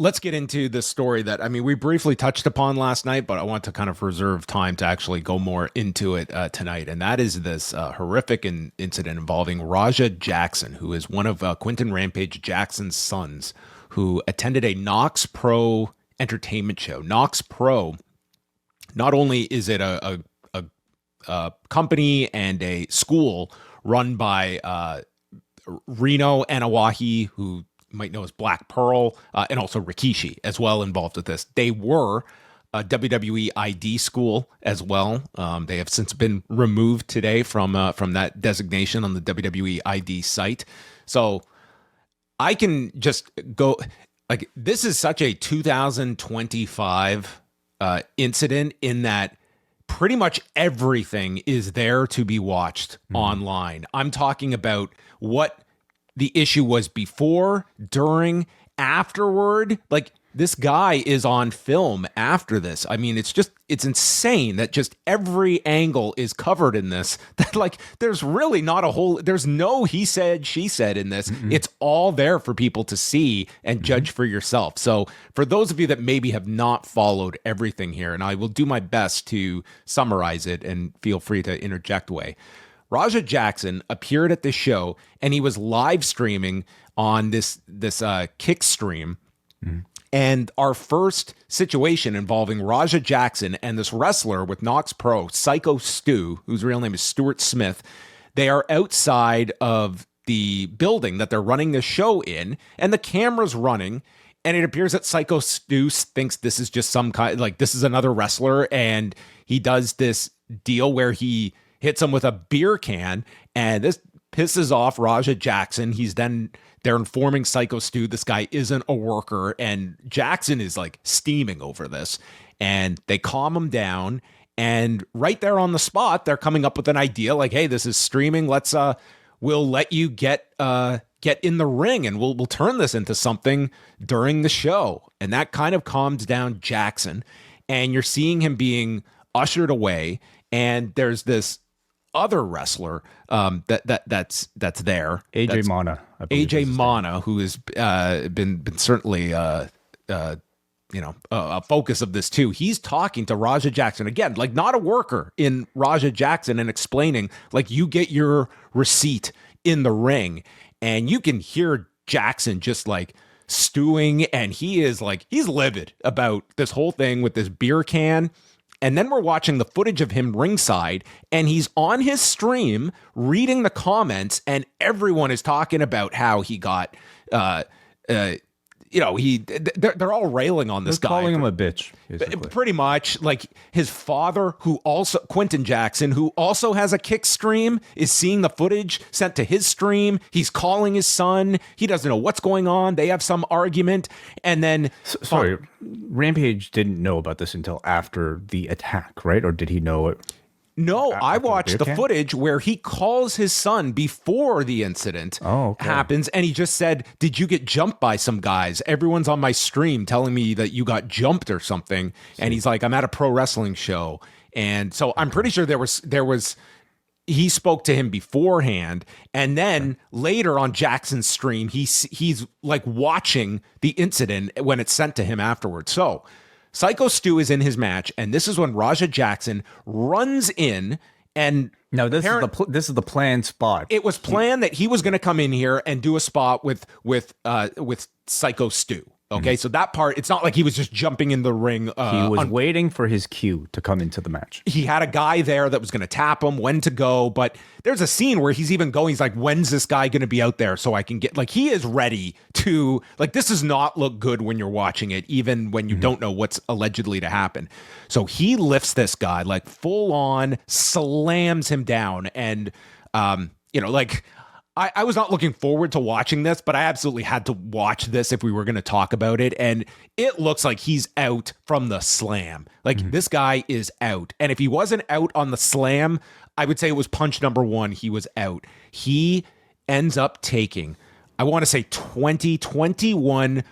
let's get into the story that, I mean, we briefly touched upon last night, but I want to kind of reserve time to actually go more into it tonight. And that is this horrific incident involving Raja Jackson, who is one of Quentin Rampage Jackson's sons, who attended a Knox Pro entertainment show. Knox Pro, not only is it a company and a school run by Reno Anawahi, who you might know as Black Pearl, and also Rikishi as well involved with this. They were a WWE ID school as well. They have since been removed today from that designation on the WWE ID site. So I can just go, like, this is such a 2025 incident in that pretty much everything is there to be watched online. I'm talking about what the issue was before, during, afterward. Like, this guy is on film after this. I mean, it's insane that just every angle is covered in this. That, like, there's really not there's no he said, she said in this. It's all there for people to see and judge for yourself. So for those of you that maybe have not followed everything here, and I will do my best to summarize it, and feel free to interject away. Raja Jackson appeared at this show, and he was live streaming on this kick stream. And our first situation involving Raja Jackson and this wrestler with Knox Pro, Syko Stu, whose real name is Stuart Smith, they are outside of the building that they're running the show in, and the camera's running, and it appears that Syko Stu thinks this is just some kind, like, this is another wrestler, and he does this deal where he hits him with a beer can, and this pisses off Raja Jackson. They're informing Syko Stu this guy isn't a worker, and Jackson is like steaming over this, and they calm him down, and right there on the spot, they're coming up with an idea like, hey, this is streaming. We'll let you get in the ring, and we'll turn this into something during the show. And that kind of calms down Jackson, and you're seeing him being ushered away, and there's this other wrestler that's there, AJ Mana. AJ Mana, who has been certainly a focus of this too. He's talking to Raja Jackson again, like not a worker in Raja Jackson, and explaining, like, you get your receipt in the ring, and you can hear Jackson just like stewing, and he's livid about this whole thing with this beer can. And then we're watching the footage of him ringside, and he's on his stream reading the comments, and everyone is talking about how he got, they're all railing on this guy. Calling him a bitch, basically. Pretty much. Like, his father, Quentin Jackson, who also has a kick stream, is seeing the footage sent to his stream. He's calling his son. He doesn't know what's going on. They have some argument. And then... Sorry, Rampage didn't know about this until after the attack, right? Or did he know it? No, I watched the footage where he calls his son before the incident happens, and he just said, "Did you get jumped by some guys? Everyone's on my stream telling me that you got jumped or something." And he's like, "I'm at a pro wrestling show." And so I'm pretty sure there was he spoke to him beforehand, and then later on Jackson's stream, he's like watching the incident when it's sent to him afterwards. So Syko Stu is in his match, and this is when Raja Jackson runs in, and no, this is the planned spot. It was planned that he was going to come in here and do a spot with Syko Stu. Okay, so that part, it's not like he was just jumping in the ring. He was waiting for his cue to come into the match. He had a guy there that was going to tap him when to go, but there's a scene where he's even going, he's like, when's this guy going to be out there so I can get, like, he is ready to, like, this does not look good when you're watching it, even when you don't know what's allegedly to happen. So he lifts this guy, like, full on, slams him down, and, like, I was not looking forward to watching this, but I absolutely had to watch this if we were going to talk about it. And it looks like he's out from the slam. Like, this guy is out. And if he wasn't out on the slam, I would say it was punch number one. He was out. He ends up taking, I want to say 21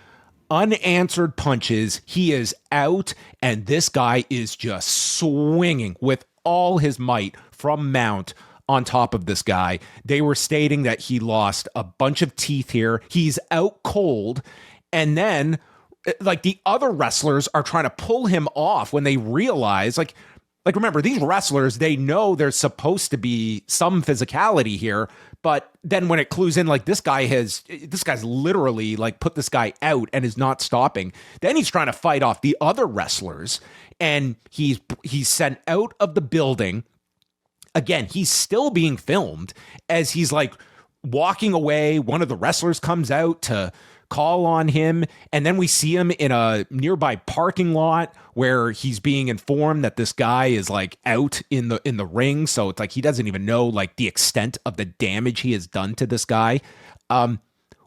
unanswered punches. He is out. And this guy is just swinging with all his might from mount on top of this guy. They were stating that he lost a bunch of teeth here. He's out cold. And then like the other wrestlers are trying to pull him off when they realize like remember, these wrestlers, they know there's supposed to be some physicality here, but then when it clues in, like this guy's literally like put this guy out and is not stopping. Then he's trying to fight off the other wrestlers, and he's sent out of the building. Again, he's still being filmed as he's like walking away. One of the wrestlers comes out to call on him, and then we see him in a nearby parking lot where he's being informed that this guy is like out in the ring. So it's like he doesn't even know like the extent of the damage he has done to this guy.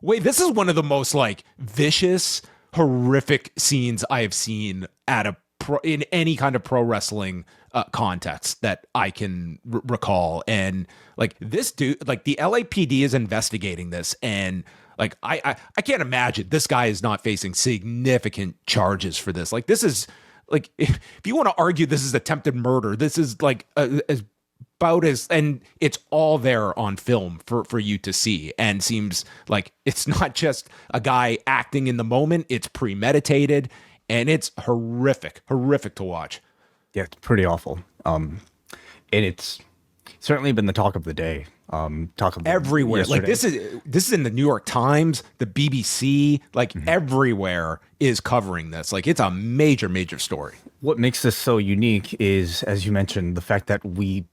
Wait, this is one of the most like vicious, horrific scenes I have seen at in any kind of pro wrestling context that I can recall. And like this dude, like the LAPD is investigating this, and like I can't imagine this guy is not facing significant charges for this. Like this is like if you want to argue this is attempted murder, this is like as about as, and it's all there on film for you to see, and seems like it's not just a guy acting in the moment, it's premeditated, and it's horrific to watch. Yeah, it's pretty awful. And it's certainly been the talk of the day. Talk of everywhere. Yesterday. Like this is in the New York Times, the BBC, like everywhere is covering this. Like it's a major story. What makes this so unique is, as you mentioned, the fact that we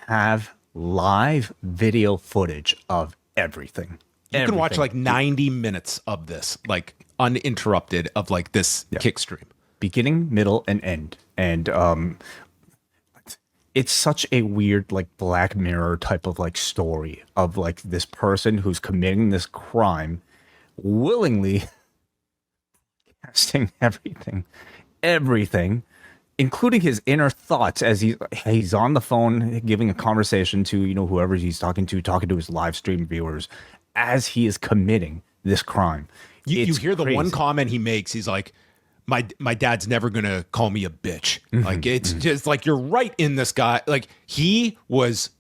have live video footage of everything. You can watch like 90 minutes of this, like uninterrupted, of like this kick stream. Beginning, middle, and end. And it's such a weird, like, Black Mirror type of like story of like this person who's committing this crime willingly casting everything, including his inner thoughts as he's on the phone giving a conversation to, you know, whoever he's talking to his live stream viewers as he is committing this crime. You hear the one comment he makes, he's like, my dad's never gonna call me a bitch. Like it's just like, you're right in this guy. Like he was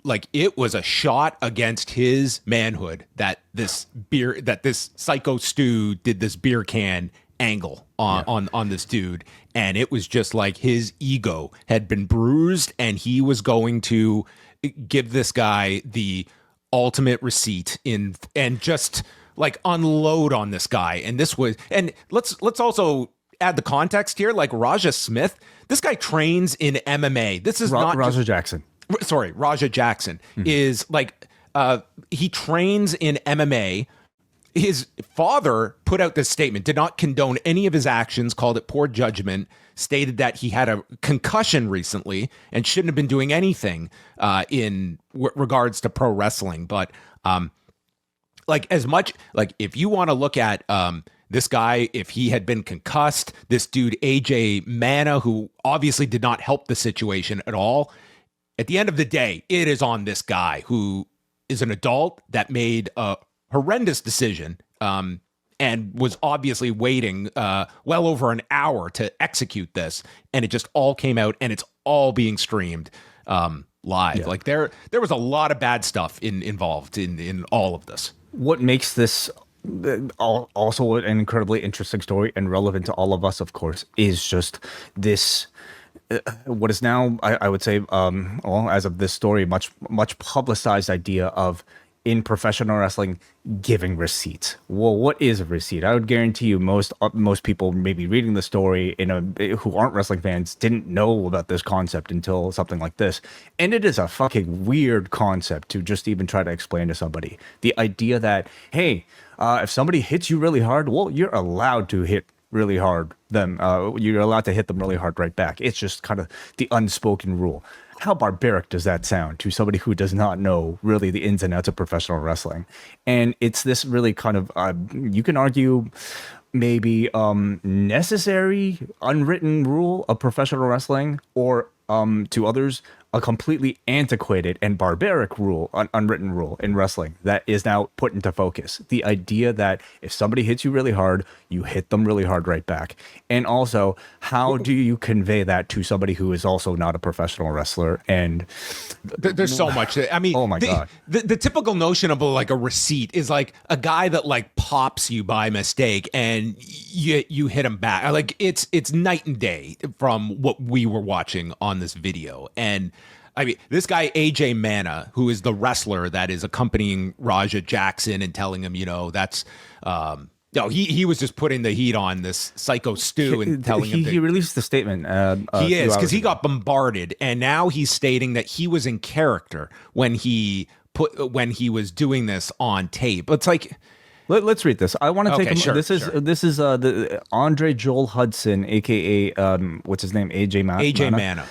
like, it was a shot against his manhood that this Syko Stu did this beer can angle on this dude. And it was just like his ego had been bruised, and he was going to give this guy the ultimate receipt and just like unload on this guy. And this was, and let's also add the context here. Like Raja Smith, this guy trains in MMA. This is not Raja Jackson. Sorry, Raja Jackson is like, he trains in MMA. His father put out this statement, did not condone any of his actions, called it poor judgment, stated that he had a concussion recently and shouldn't have been doing anything in regards to pro wrestling. But like, as much like, if you want to look at this guy, if he had been concussed, this dude AJ Mana, who obviously did not help the situation at all, at the end of the day, it is on this guy who is an adult that made a horrendous decision and was obviously waiting well over an hour to execute this, and it just all came out, and it's all being streamed live. Yeah. Like there was a lot of bad stuff involved in all of this. What makes this also an incredibly interesting story and relevant to all of us, of course, is just this what is now, I would say, well, as of this story, much publicized idea of, in professional wrestling, giving receipts. Well, what is a receipt? I would guarantee you most people maybe reading the story who aren't wrestling fans didn't know about this concept until something like this. And it is a fucking weird concept to just even try to explain to somebody. The idea that, hey, if somebody hits you really hard, well, you're allowed to hit really hard them. You're allowed to hit them really hard right back. It's just kind of the unspoken rule. How barbaric does that sound to somebody who does not know really the ins and outs of professional wrestling? And it's this really kind of, you can argue, maybe necessary unwritten rule of professional wrestling, or to others, a completely antiquated and barbaric rule, unwritten rule in wrestling that is now put into focus. The idea that if somebody hits you really hard, you hit them really hard right back. And also, how do you convey that to somebody who is also not a professional wrestler? And there's so much. I mean, oh my God. The typical notion of like a receipt is like a guy that like pops you by mistake and you hit him back. Like it's night and day from what we were watching on this video. And I mean, this guy, AJ Mana, who is the wrestler that is accompanying Raja Jackson and telling him, that's, no, he was just putting the heat on this Syko Stu and telling him he released the statement. He is, because he got bombarded. And now he's stating that he was in character when he was doing this on tape. It's like, let's read this. I want to take him. Sure, this is the Andre Joel Hudson, aka what's his name, AJ Mana. AJ Mana.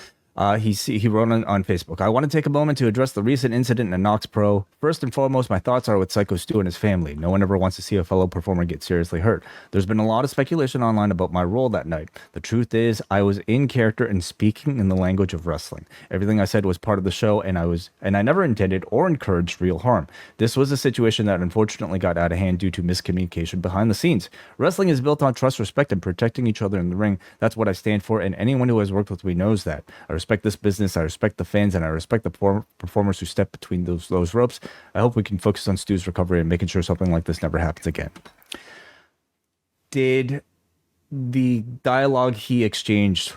He wrote on Facebook, I want to take a moment to address the recent incident in Knox Pro. First and foremost, my thoughts are with Syko Stu and his family. No one ever wants to see a fellow performer get seriously hurt. There's been a lot of speculation online about my role that night. The truth is, I was in character and speaking in the language of wrestling. Everything I said was part of the show, and I never intended or encouraged real harm. This was a situation that unfortunately got out of hand due to miscommunication behind the scenes. Wrestling is built on trust, respect, and protecting each other in the ring. That's what I stand for, and anyone who has worked with me knows that. I respect this business, I respect the fans, and I respect the performers who step between those ropes. I hope we can focus on Stu's recovery and making sure something like this never happens again. Did the dialogue he exchanged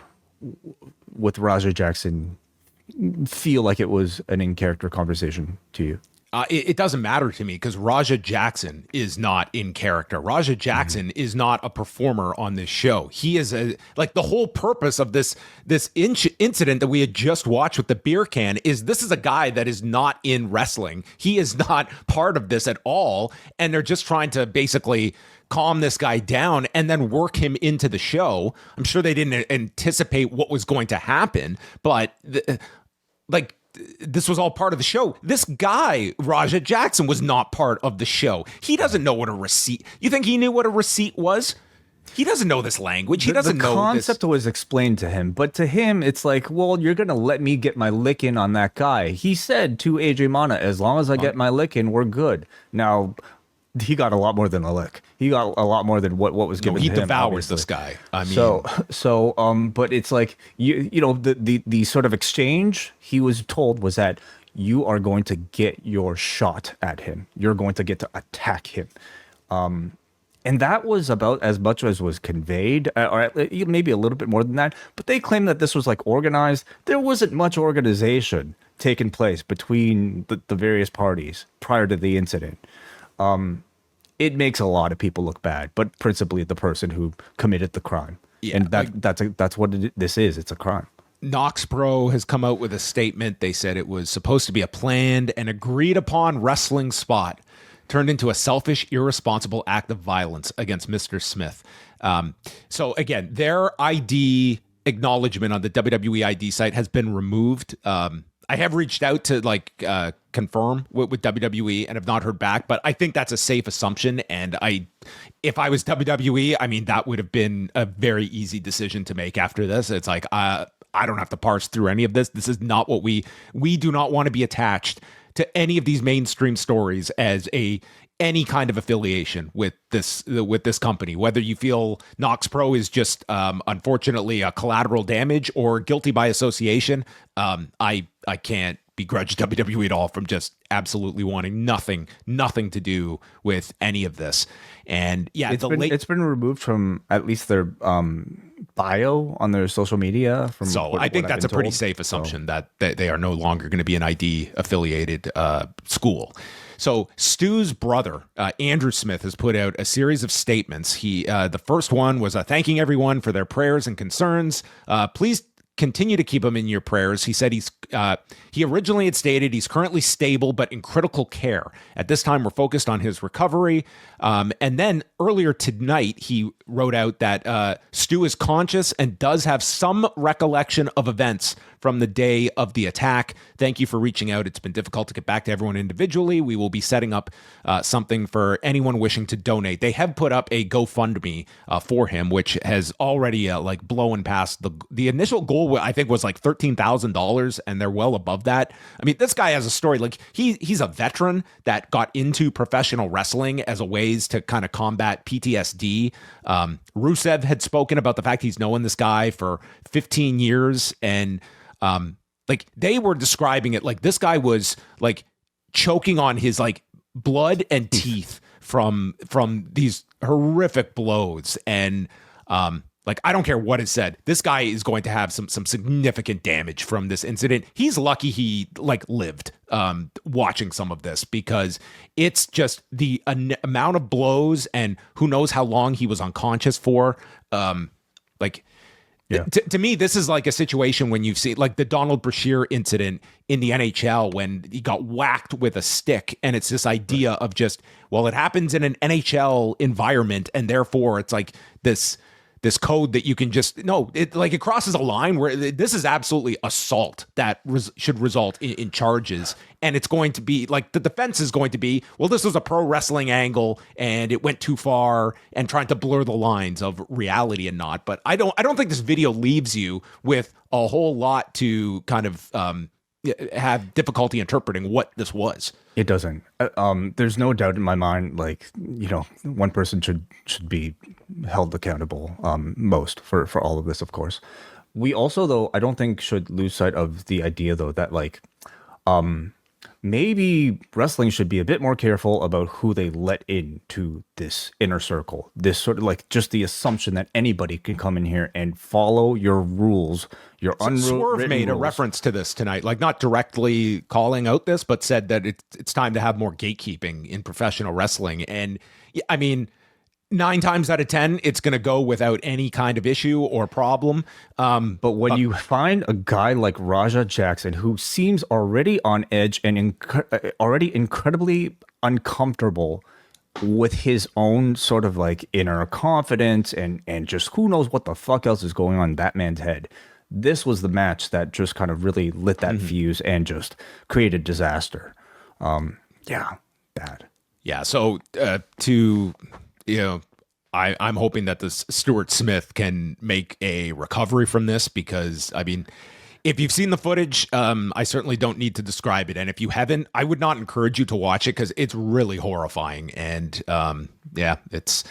with Raja Jackson feel like it was an in-character conversation to you? It doesn't matter to me because Raja Jackson is not in character. Raja Jackson is not a performer on this show. He is like the whole purpose of this incident that we had just watched with the beer can is this is a guy that is not in wrestling. He is not part of this at all. And they're just trying to basically calm this guy down and then work him into the show. I'm sure they didn't anticipate what was going to happen, but this was all part of the show. This guy, Raja Jackson, was not part of the show. He doesn't know what a receipt. You think he knew what a receipt was? He doesn't know this language. He doesn't know this. The concept was explained to him, but to him, it's like, well, you're going to let me get my lick in on that guy. He said to AJ Mana, as long as I get my lick in, we're good. Now, he got a lot more than a lick. He got a lot more than what was given to him. He devours this guy. I mean, but it's like the sort of exchange he was told was that you are going to get your shot at him. You're going to get to attack him. And that was about as much as was conveyed, or maybe a little bit more than that. But they claim that this was like organized. There wasn't much organization taking place between the various parties prior to the incident. It makes a lot of people look bad, but principally the person who committed the crime. Yeah, and that's what this is. It's a crime. Knox Pro has come out with a statement. They said it was supposed to be a planned and agreed upon wrestling spot turned into a selfish, irresponsible act of violence against Mr. Smith. So again, their ID acknowledgement on the WWE ID site has been removed. I have reached out to confirm with WWE and have not heard back, but I think that's a safe assumption. And if I was WWE, I mean, that would have been a very easy decision to make after this. It's like, I don't have to parse through any of this. This is not what we do not want to be attached to any of these mainstream stories as any kind of affiliation with this company, whether you feel Knox Pro is just unfortunately a collateral damage or guilty by association. I can't begrudge WWE at all from just absolutely wanting nothing to do with any of this. And yeah, it's been removed from at least their bio on their social media. I think that's a pretty safe assumption that they are no longer going to be an ID affiliated school. So Stu's brother, Andrew Smith, has put out a series of statements. The first one was thanking everyone for their prayers and concerns. Please continue to keep him in your prayers. He said he originally had stated he's currently stable but in critical care. At this time, we're focused on his recovery. And then earlier tonight, he wrote out that Stu is conscious and does have some recollection of events from the day of the attack. Thank you for reaching out. It's been difficult to get back to everyone individually. We will be setting up something for anyone wishing to donate. They have put up a GoFundMe for him, which has already blown past the initial goal toll, I think, was like $13,000, and they're well above that. I mean, this guy has a story. Like, he's a veteran that got into professional wrestling as a ways to kind of combat PTSD. Rusev had spoken about the fact he's known this guy for 15 years, and like, they were describing it like this guy was like choking on his like blood and teeth from these horrific blows. And like, I don't care what is said, this guy is going to have some significant damage from this incident. He's lucky he like lived watching some of this, because it's just the amount of blows, and who knows how long he was unconscious for. Like, yeah. To me, this is like a situation when you've seen like the Donald Brashear incident in the NHL when he got whacked with a stick. And it's this idea of just, well, it happens in an NHL environment, and therefore it's like this code that you can just, no, it like it crosses a line where this is absolutely assault that should result in charges. And it's going to be like, the defense is going to be, well, this was a pro wrestling angle and it went too far, and trying to blur the lines of reality and not. But I don't think this video leaves you with a whole lot to kind of have difficulty interpreting what this was. It doesn't. There's no doubt in my mind, like, you know, one person should be held accountable most for all of this, of course. We also, though, I don't think should lose sight of the idea, though, that like maybe wrestling should be a bit more careful about who they let into this inner circle. This sort of like just the assumption that anybody can come in here and follow your rules, your unwritten Swerve made rules. a reference to this tonight, like not directly calling out this, but said that it's time to have more gatekeeping in professional wrestling. And I mean, 9 times out of 10, it's going to go without any kind of issue or problem. But when you find a guy like Raja Jackson, who seems already on edge and already incredibly uncomfortable with his own sort of like inner confidence and just who knows what the fuck else is going on in that man's head, this was the match that just kind of really lit that fuse and just created disaster. Yeah, bad. Yeah, so you know, I'm hoping that this Stuart Smith can make a recovery from this, because I mean, if you've seen the footage, I certainly don't need to describe it. And if you haven't, I would not encourage you to watch it, because it's really horrifying. And yeah, it's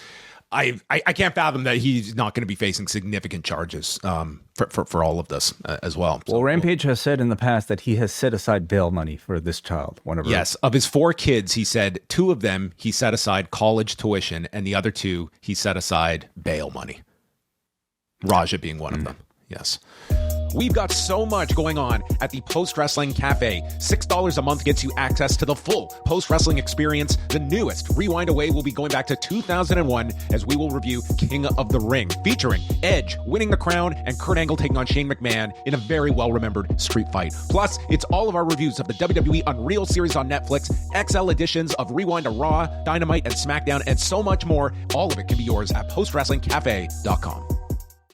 I can't fathom that he's not going to be facing significant charges for all of this as well. So, well, Rampage has said in the past that he has set aside bail money for this child. Yes, of his 4 kids, he said 2 of them he set aside college tuition, and the other 2 he set aside bail money. Raja being one of them. Yes. We've got so much going on at the Post Wrestling Cafe. $6 a month gets you access to the full Post Wrestling experience. The newest Rewind Away will be going back to 2001 as we will review King of the Ring, featuring Edge winning the crown and Kurt Angle taking on Shane McMahon in a very well-remembered street fight. Plus, it's all of our reviews of the WWE Unreal series on Netflix, XL editions of Rewind to Raw, Dynamite, and SmackDown, and so much more. All of it can be yours at postwrestlingcafe.com.